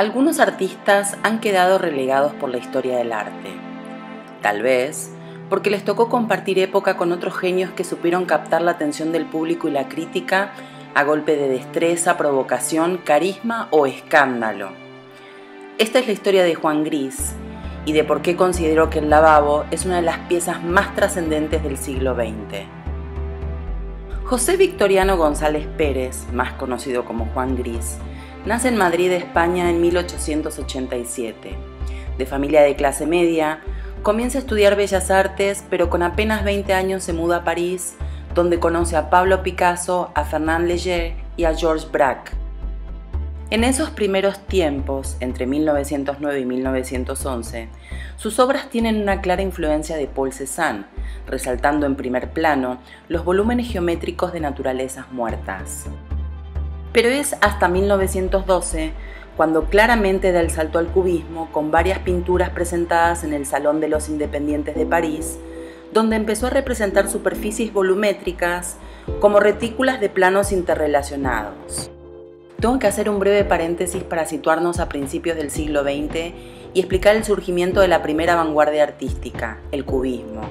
Algunos artistas han quedado relegados por la historia del arte. Tal vez porque les tocó compartir época con otros genios que supieron captar la atención del público y la crítica a golpe de destreza, provocación, carisma o escándalo. Esta es la historia de Juan Gris y de por qué considero que El lavabo es una de las piezas más trascendentes del siglo XX. José Victoriano González Pérez, más conocido como Juan Gris, nace en Madrid, España, en 1887. De familia de clase media, comienza a estudiar Bellas Artes, pero con apenas 20 años se muda a París, donde conoce a Pablo Picasso, a Fernand Léger y a Georges Braque. En esos primeros tiempos, entre 1909 y 1911, sus obras tienen una clara influencia de Paul Cézanne, resaltando en primer plano los volúmenes geométricos de naturalezas muertas. Pero es hasta 1912 cuando claramente da el salto al cubismo con varias pinturas presentadas en el Salón de los Independientes de París, donde empezó a representar superficies volumétricas como retículas de planos interrelacionados. Tengo que hacer un breve paréntesis para situarnos a principios del siglo XX y explicar el surgimiento de la primera vanguardia artística, el cubismo.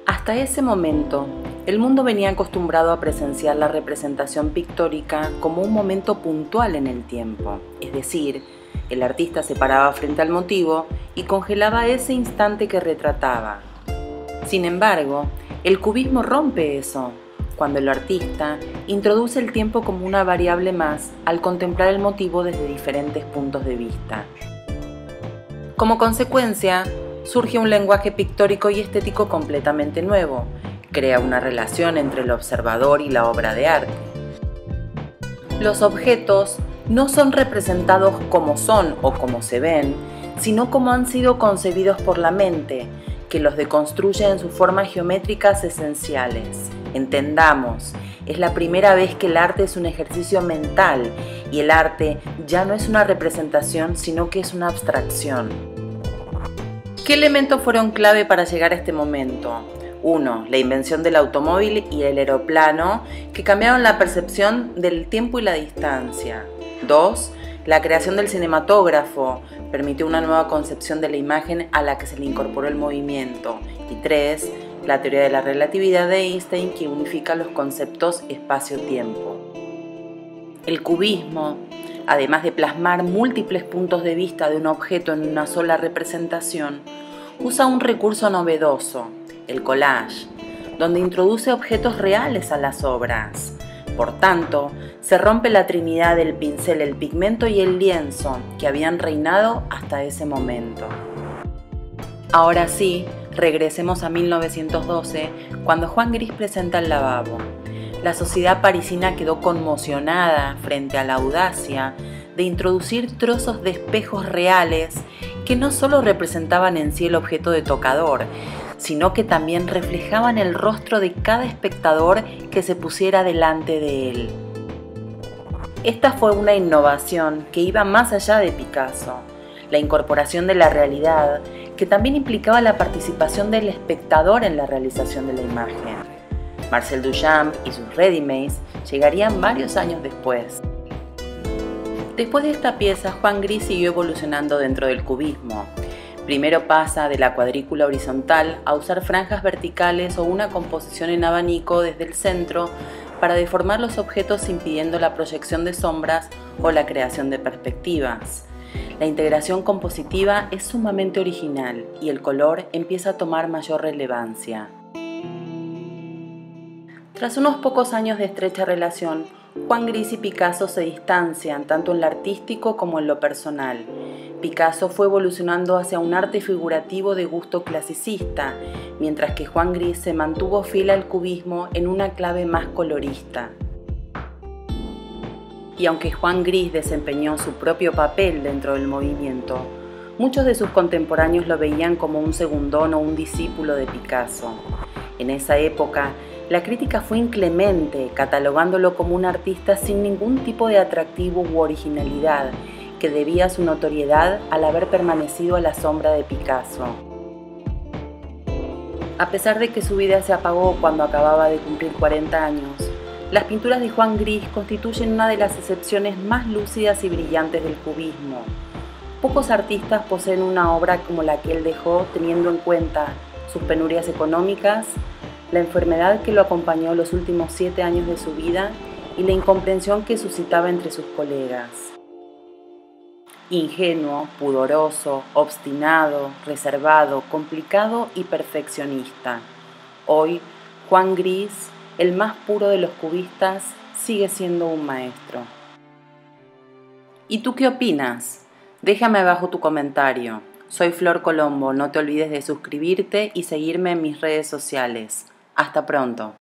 Hasta ese momento, el mundo venía acostumbrado a presenciar la representación pictórica como un momento puntual en el tiempo, es decir, el artista se paraba frente al motivo y congelaba ese instante que retrataba. Sin embargo, el cubismo rompe eso, cuando el artista introduce el tiempo como una variable más al contemplar el motivo desde diferentes puntos de vista. Como consecuencia, surge un lenguaje pictórico y estético completamente nuevo, crea una relación entre el observador y la obra de arte. Los objetos no son representados como son o como se ven, sino como han sido concebidos por la mente, que los deconstruye en sus formas geométricas esenciales. Entendamos, es la primera vez que el arte es un ejercicio mental y el arte ya no es una representación, sino que es una abstracción. ¿Qué elementos fueron clave para llegar a este momento? 1. La invención del automóvil y el aeroplano, que cambiaron la percepción del tiempo y la distancia. 2. La creación del cinematógrafo permitió una nueva concepción de la imagen a la que se le incorporó el movimiento. Y 3. La teoría de la relatividad de Einstein, que unifica los conceptos espacio-tiempo. El cubismo, además de plasmar múltiples puntos de vista de un objeto en una sola representación, usa un recurso novedoso, el collage, donde introduce objetos reales a las obras. Por tanto, se rompe la trinidad del pincel, el pigmento y el lienzo que habían reinado hasta ese momento. Ahora sí, regresemos a 1912, cuando Juan Gris presenta El lavabo. La sociedad parisina quedó conmocionada frente a la audacia de introducir trozos de espejos reales que no solo representaban en sí el objeto de tocador, sino que también reflejaban el rostro de cada espectador que se pusiera delante de él. Esta fue una innovación que iba más allá de Picasso, la incorporación de la realidad, que también implicaba la participación del espectador en la realización de la imagen. Marcel Duchamp y sus ready-mades llegarían varios años después. Después de esta pieza, Juan Gris siguió evolucionando dentro del cubismo. Primero pasa de la cuadrícula horizontal a usar franjas verticales o una composición en abanico desde el centro para deformar los objetos impidiendo la proyección de sombras o la creación de perspectivas. La integración compositiva es sumamente original y el color empieza a tomar mayor relevancia. Tras unos pocos años de estrecha relación, Juan Gris y Picasso se distancian tanto en lo artístico como en lo personal. Picasso fue evolucionando hacia un arte figurativo de gusto clasicista, mientras que Juan Gris se mantuvo fiel al cubismo en una clave más colorista. Y aunque Juan Gris desempeñó su propio papel dentro del movimiento, muchos de sus contemporáneos lo veían como un segundón o un discípulo de Picasso. En esa época, la crítica fue inclemente, catalogándolo como un artista sin ningún tipo de atractivo u originalidad, que debía su notoriedad al haber permanecido a la sombra de Picasso. A pesar de que su vida se apagó cuando acababa de cumplir 40 años, las pinturas de Juan Gris constituyen una de las excepciones más lúcidas y brillantes del cubismo, Pocos artistas poseen una obra como la que él dejó, teniendo en cuenta sus penurias económicas, la enfermedad que lo acompañó los últimos 7 años de su vida y la incomprensión que suscitaba entre sus colegas. Ingenuo, pudoroso, obstinado, reservado, complicado y perfeccionista. Hoy, Juan Gris, el más puro de los cubistas, sigue siendo un maestro. ¿Y tú qué opinas? Déjame abajo tu comentario. Soy Flor Colombo, no te olvides de suscribirte y seguirme en mis redes sociales. Hasta pronto.